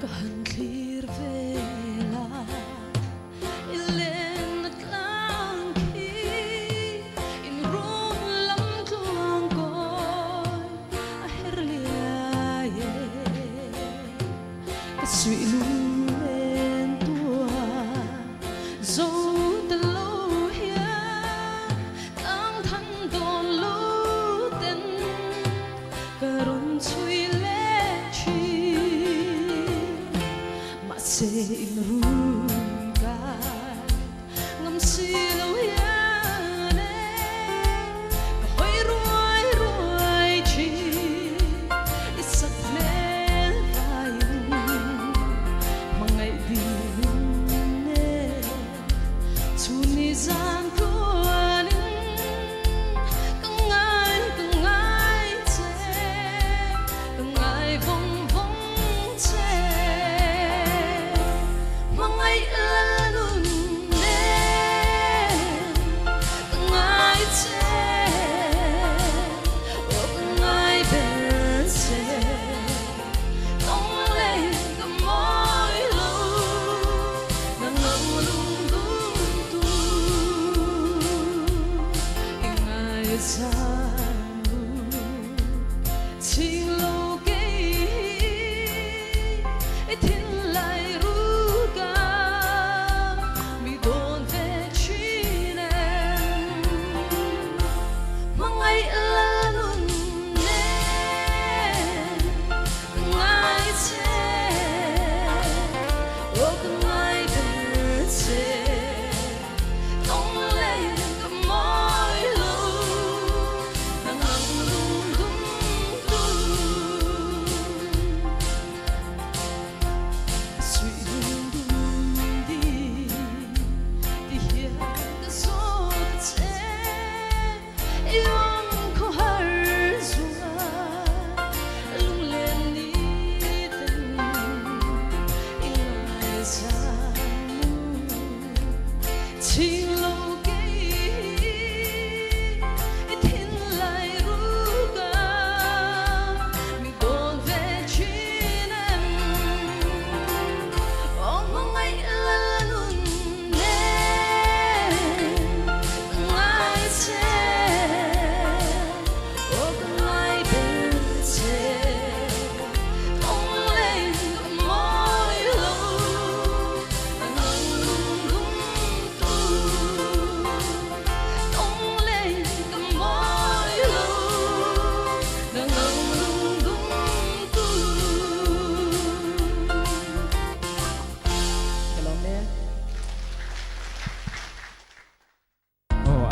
Kahantlir vela ilen at langki in rum lam tuang koy aherliaye kasui lumen tua zo talo hia tang than don lu ten karon chui sẽ luôn cả ngắm siêu hiền hoi ruồi ruồi chi sắc mê vai mà ngày đi nè chu ni gian tuan càng ngài che càng ngài vong vong che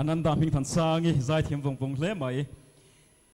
Ananda Ming Than Sangi Zai Thiam Vong Vong Le Mai